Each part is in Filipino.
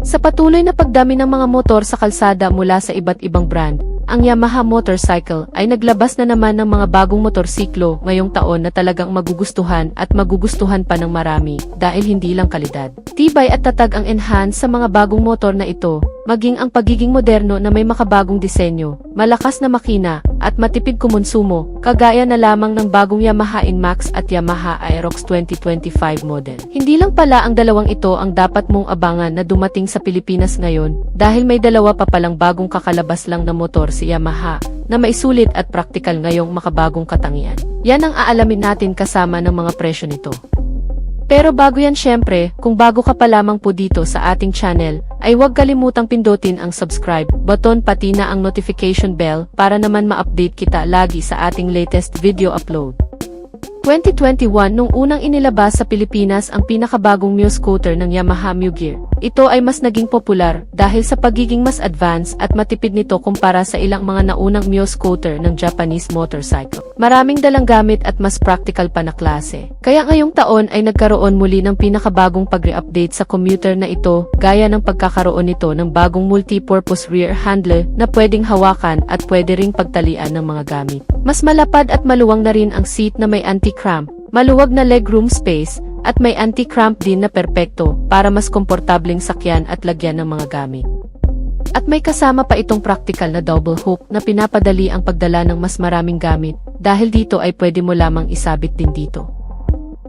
Sa patuloy na pagdami ng mga motor sa kalsada mula sa iba't ibang brand, ang Yamaha Motorcycle ay naglabas na naman ng mga bagong motorsiklo ngayong taon na talagang magugustuhan at magugustuhan pa ng marami dahil hindi lang kalidad. Tibay at tatag ang enhance sa mga bagong motor na ito, maging ang pagiging moderno na may makabagong disenyo, malakas na makina, at matipid kumonsumo, kagaya na lamang ng bagong Yamaha NMAX at Yamaha Aerox 2025 model. Hindi lang pala ang dalawang ito ang dapat mong abangan na dumating sa Pilipinas ngayon, dahil may dalawa pa palang bagong kakalabas lang na motor si Yamaha, na maisulit at praktikal ngayong makabagong katangian. Yan ang aalamin natin kasama ng mga presyo nito. Pero bago yan syempre, kung bago ka pa lamang po dito sa ating channel, ay huwag kalimutang pindutin ang subscribe button pati na ang notification bell para naman ma-update kita lagi sa ating latest video upload. 2021 nung unang inilabas sa Pilipinas ang pinakabagong Mio scooter ng Yamaha Mio Gear. Ito ay mas naging popular dahil sa pagiging mas advanced at matipid nito kumpara sa ilang mga naunang Mio scooter ng Japanese motorcycle. Maraming dalang gamit at mas practical pa na klase. Kaya ngayong taon ay nagkaroon muli ng pinakabagong pag-re-update sa commuter na ito, gaya ng pagkakaroon nito ng bagong multi-purpose rear handle na pwedeng hawakan at pwede ring pagtalian ng mga gamit. Mas malapad at maluwang na rin ang seat na may anti-cramp, maluwag na legroom space, at may anti-cramp din na perpekto para mas komportableng sakyan at lagyan ng mga gamit. At may kasama pa itong practical na double hook na pinapadali ang pagdala ng mas maraming gamit dahil dito ay pwede mo lamang isabit din dito.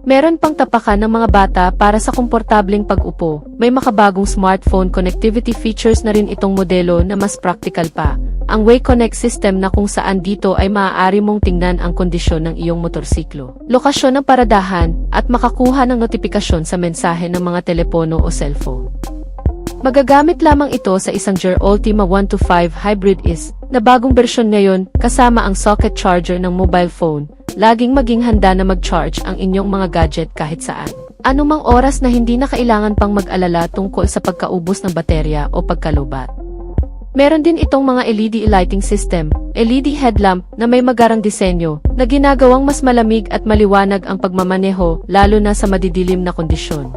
Meron pang tapakan ng mga bata para sa komportableng pag-upo. May makabagong smartphone connectivity features na rin itong modelo na mas practical pa. Ang WayConnect system na kung saan dito ay maaari mong tingnan ang kondisyon ng iyong motorsiklo, lokasyon ng paradahan, at makakuha ng notifikasyon sa mensahe ng mga telepono o cellphone. Magagamit lamang ito sa isang Gear Ultima 125 Hybrid is, na bagong bersyon ngayon, kasama ang socket charger ng mobile phone. Laging maging handa na mag-charge ang inyong mga gadget kahit saan. Anumang oras na hindi na kailangan pang mag-alala tungkol sa pagkaubos ng baterya o pagkalubat. Meron din itong mga LED lighting system, LED headlamp na may magarang disenyo, na ginagawang mas malamig at maliwanag ang pagmamaneho lalo na sa madidilim na kondisyon.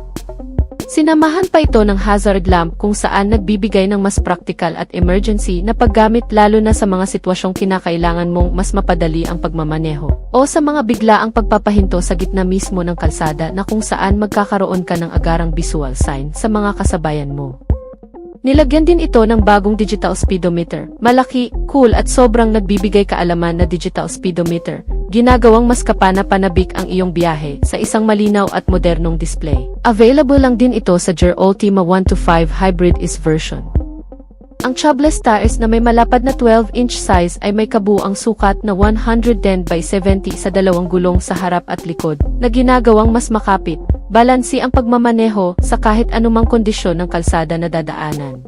Sinamahan pa ito ng hazard lamp kung saan nagbibigay ng mas practical at emergency na paggamit lalo na sa mga sitwasyong kinakailangan mong mas mapadali ang pagmamaneho o sa mga biglaang pagpapahinto sa gitna mismo ng kalsada na kung saan magkakaroon ka ng agarang visual sign sa mga kasabayan mo. Nilagyan din ito ng bagong digital speedometer. Malaki, cool at sobrang nagbibigay kaalaman na digital speedometer. Ginagawang mas kapana-panabik ang iyong biyahe sa isang malinaw at modernong display. Available lang din ito sa Gear Ultima 125 Hybrid is version. Ang tubeless tires na may malapad na 12-inch size ay may kabuuang sukat na 110 by 70 sa dalawang gulong sa harap at likod, na ginagawang mas makapit, balansi ang pagmamaneho sa kahit anumang kondisyon ng kalsada na dadaanan.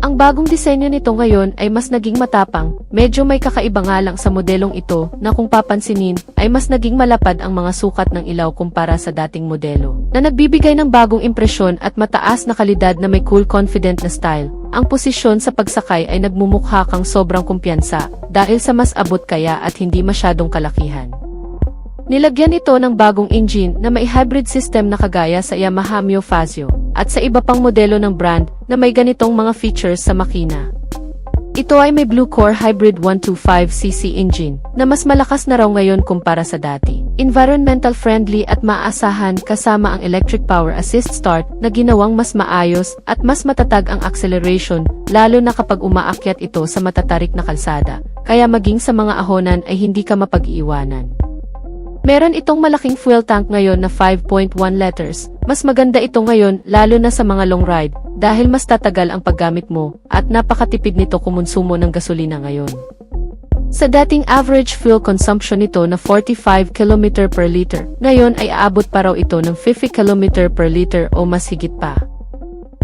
Ang bagong disenyo nito ngayon ay mas naging matapang, medyo may kakaiba nga lang sa modelong ito na kung papansinin ay mas naging malapad ang mga sukat ng ilaw kumpara sa dating modelo, na nagbibigay ng bagong impresyon at mataas na kalidad na may cool confident na style. Ang posisyon sa pagsakay ay nagmumukha kang sobrang kumpiyansa dahil sa mas abot kaya at hindi masyadong kalakihan. Nilagyan ito ng bagong engine na may hybrid system na kagaya sa Yamaha Mio Fazio at sa iba pang modelo ng brand na may ganitong mga features sa makina. Ito ay may Blue Core Hybrid 125cc engine na mas malakas na raw ngayon kumpara sa dati. Environmental friendly at maaasahan kasama ang electric power assist start na ginawang mas maayos at mas matatag ang acceleration lalo na kapag umaakyat ito sa matatarik na kalsada, kaya maging sa mga ahonan ay hindi ka mapag-iiwanan. Meron itong malaking fuel tank ngayon na 5.1 liters. Mas maganda ito ngayon lalo na sa mga long ride dahil mas tatagal ang paggamit mo at napakatipid nito kumonsumo ng gasolina ngayon. Sa dating average fuel consumption nito na 45 km per liter, ngayon ay aabot pa raw ito ng 50 km per liter o mas higit pa.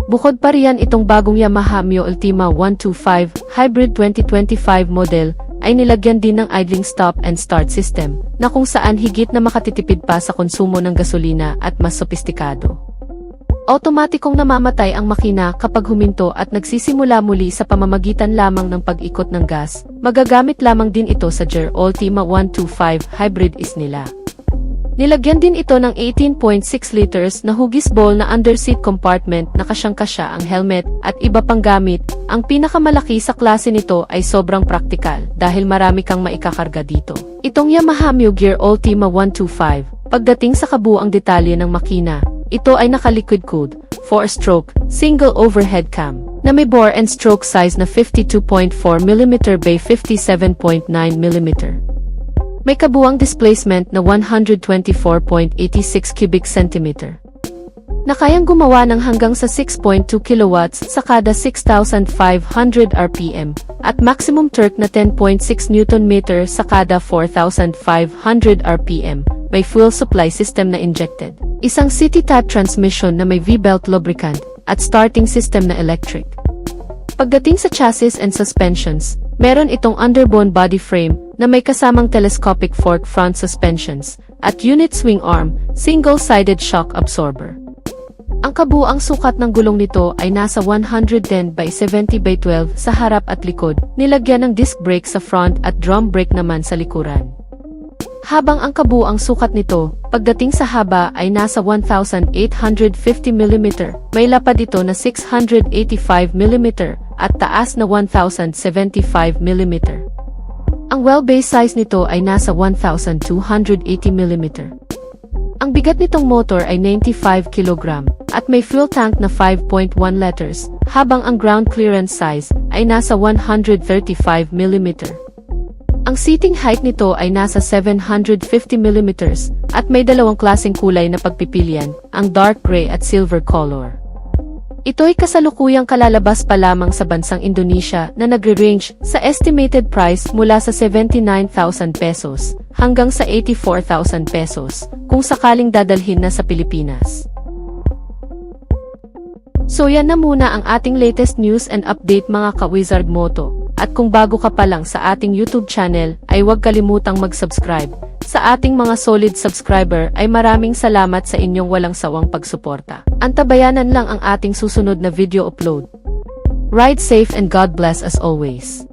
Bukod pa riyan itong bagong Yamaha Mio Ultima 125 Hybrid 2025 model ay nilagyan din ng idling stop and start system na kung saan higit na makatitipid pa sa konsumo ng gasolina at mas sopistikado. Automatikong namamatay ang makina kapag huminto at nagsisimula muli sa pamamagitan lamang ng pag-ikot ng gas. Magagamit lamang din ito sa Gear Ultima 125 Hybrid is nila. Nilagyan din ito ng 18.6 liters na hugis bowl na underseat compartment na kasyang-kasya ang helmet at iba pang gamit. Ang pinakamalaki sa klase nito ay sobrang praktikal dahil marami kang maikakarga dito. Itong Yamaha Mio Gear Ultima 125, pagdating sa kabuuang detalye ng makina, ito ay naka-liquid cooled, 4-stroke, single overhead cam, na may bore and stroke size na 52.4mm by 57.9mm. May kabuuang displacement na 124.86 cubic centimeter, na kayang gumawa ng hanggang sa 6.2 kilowatts sa kada 6,500 RPM, at maximum torque na 10.6 Nm sa kada 4,500 RPM. May fuel supply system na injected, isang city-type transmission na may V-belt lubricant, at starting system na electric. Pagdating sa chassis and suspensions, meron itong underbone body frame na may kasamang telescopic fork front suspensions, at unit swing arm, single-sided shock absorber. Ang kabuuang sukat ng gulong nito ay nasa 110 by 70 by 12 sa harap at likod, nilagyan ng disc brake sa front at drum brake naman sa likuran. Habang ang kabuuang sukat nito, pagdating sa haba ay nasa 1,850mm, may lapad ito na 685mm, at taas na 1,075mm. Ang wheelbase size nito ay nasa 1,280mm. Ang bigat nitong motor ay 95 kg, at may fuel tank na 5.1 liters, habang ang ground clearance size ay nasa 135mm. Ang seating height nito ay nasa 750mm, at may dalawang klaseng kulay na pagpipilian, ang dark gray at silver color. Ito'y kasalukuyang kalalabas pa lamang sa bansang Indonesia na nagre-range sa estimated price mula sa 79,000 pesos hanggang sa 84,000 pesos kung sakaling dadalhin na sa Pilipinas. So yan na muna ang ating latest news and update mga ka-Wizard Moto. At kung bago ka pa lang sa ating YouTube channel, ay huwag kalimutang mag-subscribe. Sa ating mga solid subscriber ay maraming salamat sa inyong walang sawang pagsuporta. Antabayanan lang ang ating susunod na video upload. Ride safe and God bless as always.